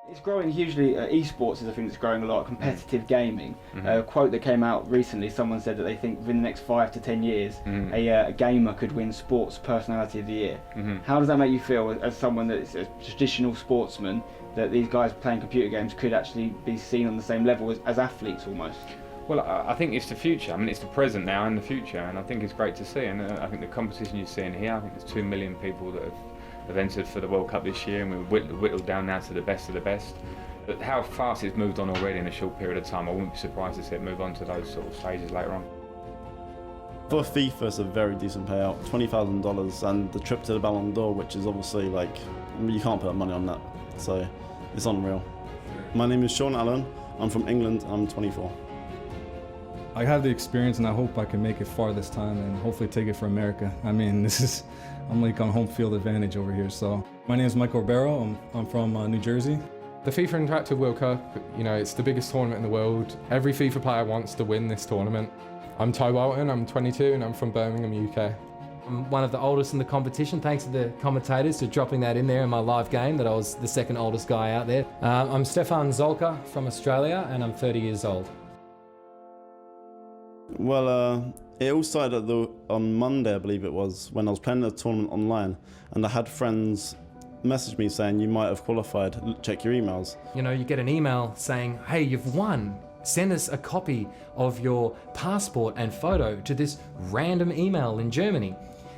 It's growing hugely. Esports is a thing that's growing a lot. Competitive gaming. A quote that came out recently, someone said that they think within the next 5 to 10 years, a gamer could win Sports Personality of the Year. How does that make you feel as someone that's a traditional sportsman, that these guys playing computer games could actually be seen on the same level as athletes almost? Well, I think it's the future. I mean, it's the present now and the future, and I think it's great to see. And I think the competition you're seeing here, I think there's 2 million people that have entered for the World Cup this year, and we're whittled down now to the best of the best. But how fast it's moved on already in a short period of time, I wouldn't be surprised to see it move on to those sort of stages later on. For FIFA, it's a very decent payout, $20,000, and the trip to the Ballon d'Or, which is obviously like, you can't put money on that, so it's unreal. My name is Sean Allen, I'm from England, I'm 24. I have the experience and I hope I can make it far this time and hopefully take it for America. I mean, I'm like on home field advantage over here. So my name is Michael Ribeiro, I'm from New Jersey. The FIFA Interactive World Cup, you know, it's the biggest tournament in the world. Every FIFA player wants to win this tournament. I'm Ty Walton, I'm 22 and I'm from Birmingham, UK. I'm one of the oldest in the competition, thanks to the commentators for dropping that in there in my live game, that I was the second oldest guy out there. I'm Stefan Zolka from Australia and I'm 30 years old. Well, it all started on Monday, I believe it was, when I was playing a tournament online, and I had friends message me saying, you might have qualified, check your emails. You know, you get an email saying, hey, you've won. Send us a copy of your passport and photo to this random email in Germany.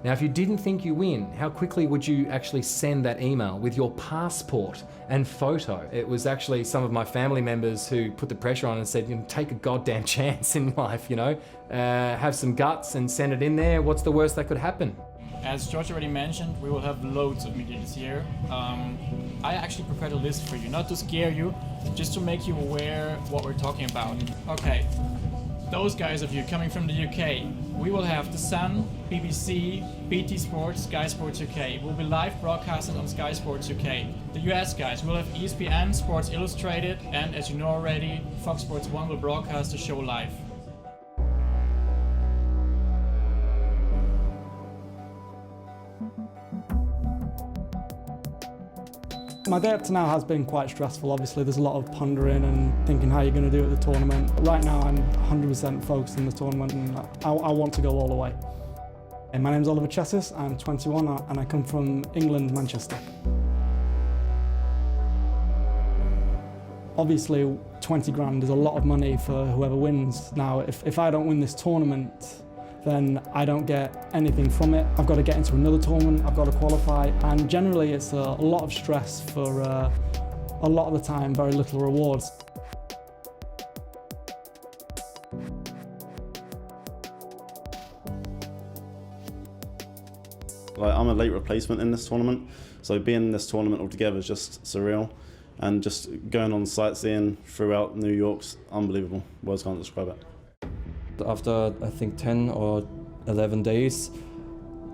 Now, if you didn't think you win, how quickly would you actually send that email with your passport and photo? It was actually some of my family members who put the pressure on and said, you know, take a goddamn chance in life, you know, have some guts and send it in there. What's the worst that could happen? As George already mentioned, we will have loads of media this year. I actually prepared a list for you, not to scare you, just to make you aware what we're talking about. Okay, those guys of you coming from the UK, we will have The Sun, BBC, BT Sports, Sky Sports UK. We'll be live broadcasted on Sky Sports UK. The US guys will have ESPN, Sports Illustrated, and as you know already, Fox Sports 1 will broadcast the show live. My day up to now has been quite stressful. Obviously, there's a lot of pondering and thinking how you're going to do at the tournament. Right now, I'm 100% focused on the tournament and I want to go all the way. And my name's Oliver Chessis, I'm 21 and I come from England, Manchester. Obviously, 20 grand is a lot of money for whoever wins. Now, if I don't win this tournament, then I don't get anything from it. I've got to get into another tournament, I've got to qualify, and generally it's a lot of stress for a lot of the time, very little rewards. Like, I'm a late replacement in this tournament, so being in this tournament altogether is just surreal, and just going on sightseeing throughout New York's unbelievable. Words can't describe it. After, I think, 10 or 11 days,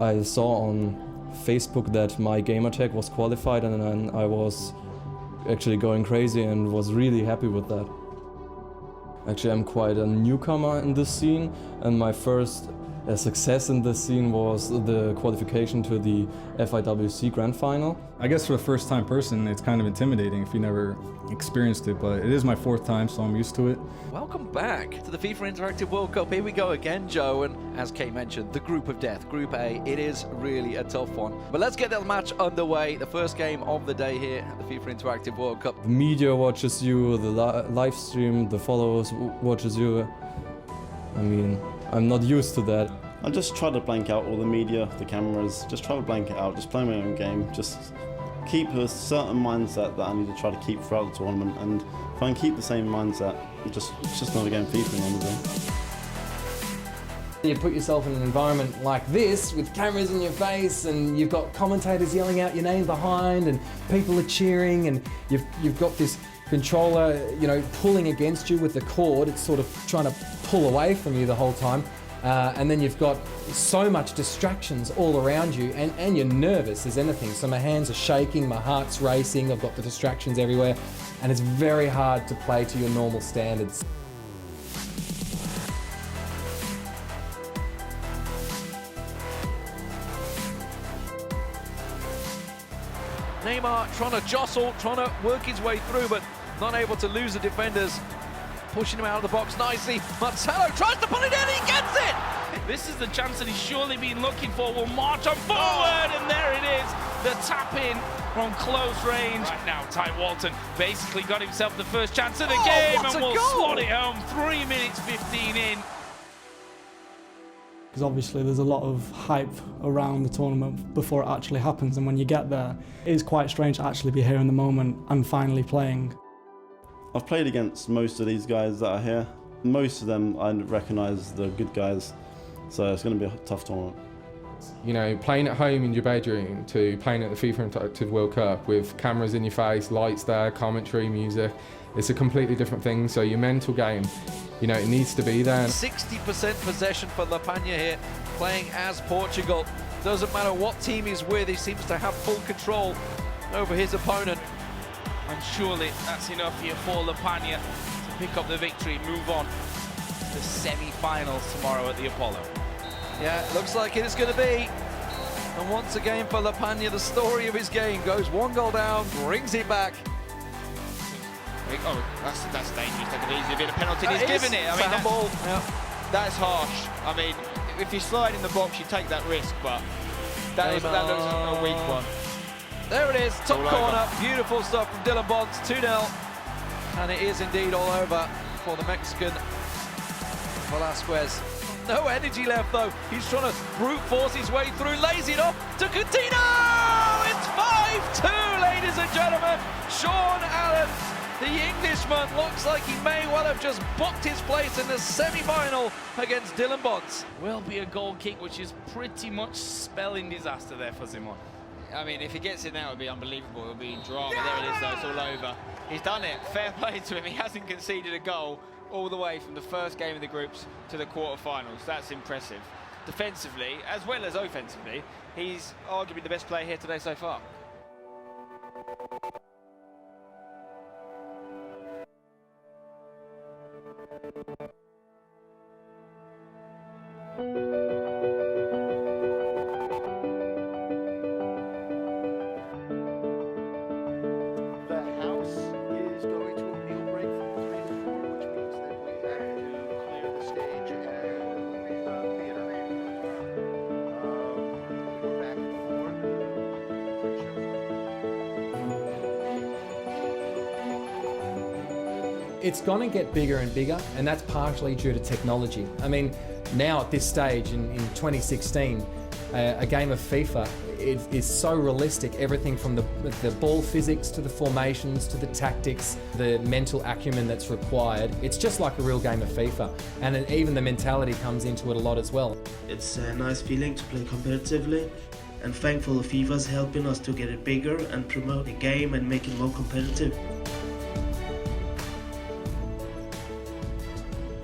I saw on Facebook that my gamertag was qualified, and then I was actually going crazy and was really happy with that. Actually, I'm quite a newcomer in this scene, and my first success in this scene was the qualification to the FIWC Grand Final. I guess for a first-time person, it's kind of intimidating if you never experienced it, but it is my 4th time, so I'm used to it. Welcome back to the FIFA Interactive World Cup. Here we go again, Joe, and as Kate mentioned, the group of death, Group A. It is really a tough one. But let's get that match underway. The first game of the day here at the FIFA Interactive World Cup. The media watches you, the live stream, the followers watches you. I mean, I'm not used to that. I just try to blank out all the media, the cameras, just try to blank it out, just play my own game, just keep a certain mindset that I need to try to keep throughout the tournament, and if I can keep the same mindset, it's just another game FIFA in the end of the day. You put yourself in an environment like this with cameras in your face and you've got commentators yelling out your name behind and people are cheering and you've got this controller, you know, pulling against you with the cord. It's sort of trying to pull away from you the whole time. And then you've got so much distractions all around you and you're nervous as anything. So my hands are shaking, my heart's racing, I've got the distractions everywhere, and it's very hard to play to your normal standards. Neymar trying to jostle, trying to work his way through, but not able to lose the defenders. Pushing him out of the box nicely. Marcelo tries to put it in, he gets it! This is the chance that he's surely been looking for. Will march on forward, and there it is. The tap in from close range. Right now, Ty Walton basically got himself the first chance of the game and will slot it home. 3 minutes 15 in. Because obviously there's a lot of hype around the tournament before it actually happens, and when you get there, it is quite strange to actually be here in the moment and finally playing. I've played against most of these guys that are here. Most of them I recognise the good guys, so it's going to be a tough tournament. You know, playing at home in your bedroom to playing at the FIFA Interactive World Cup with cameras in your face, lights there, commentary, music, it's a completely different thing. So your mental game, you know, it needs to be there. 60% possession for La Pagna here, playing as Portugal. Doesn't matter what team he's with, he seems to have full control over his opponent. And surely that's enough here for La Pagna to pick up the victory, move on to the semi-finals tomorrow at the Apollo. Yeah, it looks like it is going to be. And once again for La Pagna, the story of his game goes 1 goal down, brings it back. Oh, that's dangerous. That could easily be a penalty. He's given it. I mean, that's harsh. I mean, if you slide in the box, you take that risk, but that looks a weak one. There it is, top corner, beautiful stuff from Dylan Bonds, 2-0. And it is indeed all over for the Mexican Velasquez. No energy left though, he's trying to brute force his way through, lays it off to Coutinho! It's 5-2, ladies and gentlemen. Sean Allen, the Englishman, looks like he may well have just booked his place in the semi-final against Dylan Bonds. Will be a goal kick, which is pretty much spelling disaster there for Simon. I mean, if he gets it now, it would be unbelievable. It would be drama. There it is, though. It's all over. He's done it. Fair play to him. He hasn't conceded a goal all the way from the first game of the groups to the quarterfinals. That's impressive. Defensively, as well as offensively, he's arguably the best player here today so far. It's going to get bigger and bigger, and that's partially due to technology. I mean, now at this stage in 2016, a game of FIFA is so realistic. Everything from the ball physics to the formations to the tactics, the mental acumen that's required. It's just like a real game of FIFA, and even the mentality comes into it a lot as well. It's a nice feeling to play competitively, and thankful FIFA's helping us to get it bigger and promote the game and make it more competitive.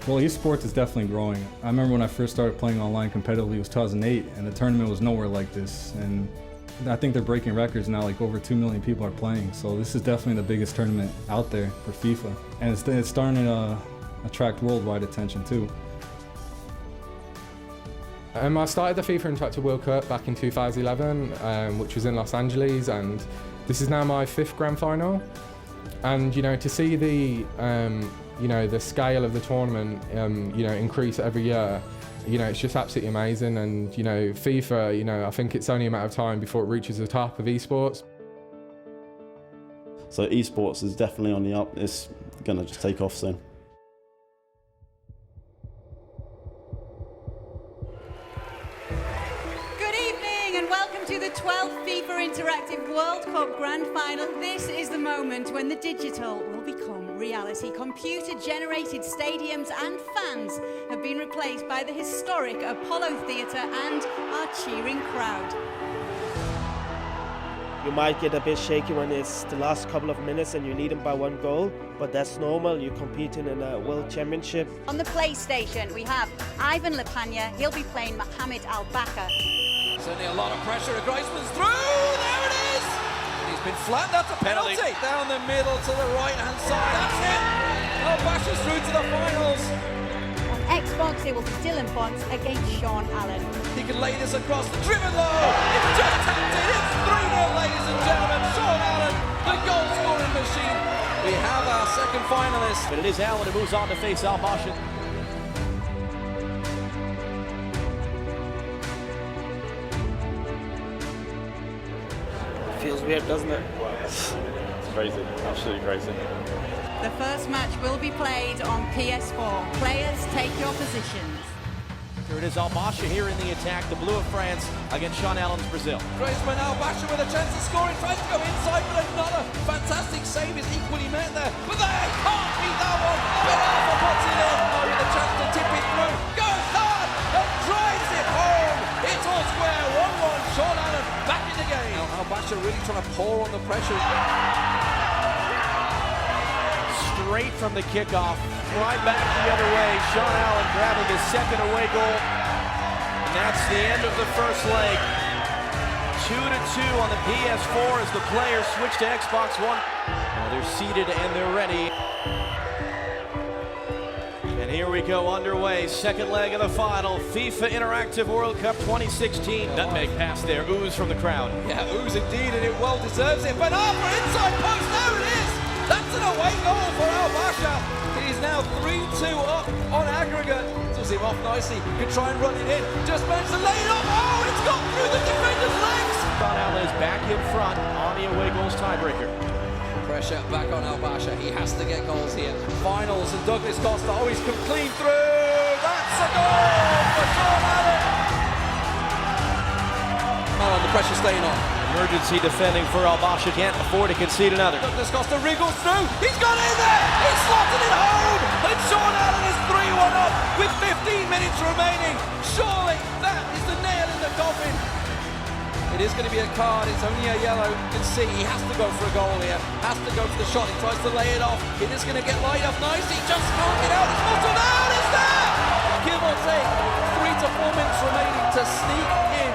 Well, esports is definitely growing. I remember when I first started playing online competitively, it was 2008, and the tournament was nowhere like this. And I think they're breaking records now, like over 2 million people are playing. So this is definitely the biggest tournament out there for FIFA. And it's starting to attract worldwide attention too. I started the FIFA Interactive World Cup back in 2011, which was in Los Angeles, and this is now my 5th grand final. And you know, to see the the scale of the tournament, increase every year, it's just absolutely amazing. And FIFA, I think it's only a matter of time before it reaches the top of esports. So esports is definitely on the up. It's gonna just take off soon. And welcome to the 12th FIFA Interactive World Cup Grand Final. This is the moment when the digital will become reality. Computer-generated stadiums and fans have been replaced by the historic Apollo Theatre and our cheering crowd. You might get a bit shaky when it's the last couple of minutes and you need them by 1 goal, but that's normal. You're competing in a World Championship. On the PlayStation, we have Ivan Lepagna. He'll be playing Mohamed Al-Bakr. Certainly a lot of pressure. Groisman's through. There it is. He's been flat. That's a penalty. Down the middle to the right-hand side. That's it. Al-Bakr's through to the finals. On Xbox, it will be Dylan Bonds against Sean Allen. He can lay this across the driven low. It's just tapped in. It's 3-0, ladies and gentlemen. Sean Allen goal-scoring machine. We have our second finalist. But it is Allen who moves on to face Al Basha. Feels weird, doesn't it? It's crazy, absolutely crazy. The first match will be played on PS4. Players, take your positions. Here it is, Al Basha here in the attack, the blue of France against Sean Allen's Brazil. Griezmann, Al Basha with a chance of scoring, tries to go inside, but another fantastic save is equally met there. But they can't beat that one. Ben Arfa puts it in with a chance to tip it through. Goes hard and drives it home. It's all square, 1-1. Sean Allen back in the game. Now Al Basha really trying to pour on the pressure. Straight from the kickoff, right back the other way. Sean Allen grabbing his second away goal. And that's the end of the first leg. 2-2 on the PS4 as the players switch to Xbox One. Now they're seated and they're ready. And here we go underway. Second leg of the final. FIFA Interactive World Cup 2016. Nutmeg pass there. Ooze from the crowd. Yeah, ooze indeed, and it well deserves it. But Arfa inside post, there it is. That's an away goal for Al Basha. He's now 3-2 up on aggregate. Does him off nicely. Could try and run it in. Just managed to lay it off. Oh, it's got through the defender's legs. Sean Allen is back in front on the away goals tiebreaker. Pressure back on Al Basha. He has to get goals here. Finals and Douglas Costa always come clean through. That's a goal for Sean Allen. Oh, the pressure staying on. Emergency defending for Al Basha, can't afford to concede another. Douglas Costa wriggles through. He's got in there. He's slotted it home. And Sean Allen is 3-1 up with 15 minutes remaining. Surely that is the nail in the coffin. It is going to be a card. It's only a yellow. You can see he has to go for a goal here. Has to go for the shot. He tries to lay it off. It is going to get light up nice. He just can't get out. It's muscled out. It's there. Give or take 3 to 4 minutes remaining to sneak in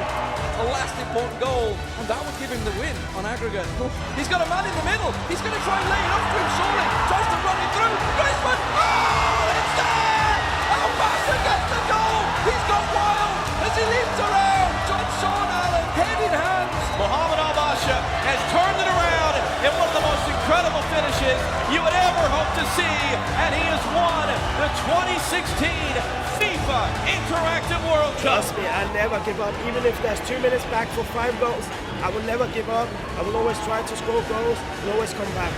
a last important goal, and that would give him the win on aggregate. He's got a man in the middle. He's going to try and lay it off to him, surely. Tries to run it through. Griezmann! Oh, it's there! Al Basha gets the goal! He's gone wild as he leaps around. Sean Allen, head in hand. Mohamed Al Basha has turned it around in one of the most incredible finishes you would ever hope to see, and he has won the 2016 FIFA Interactive World Cup. Trust me, I never give up. Even if there's 2 minutes back for 5 goals, I will never give up. I will always try to score goals and always come back.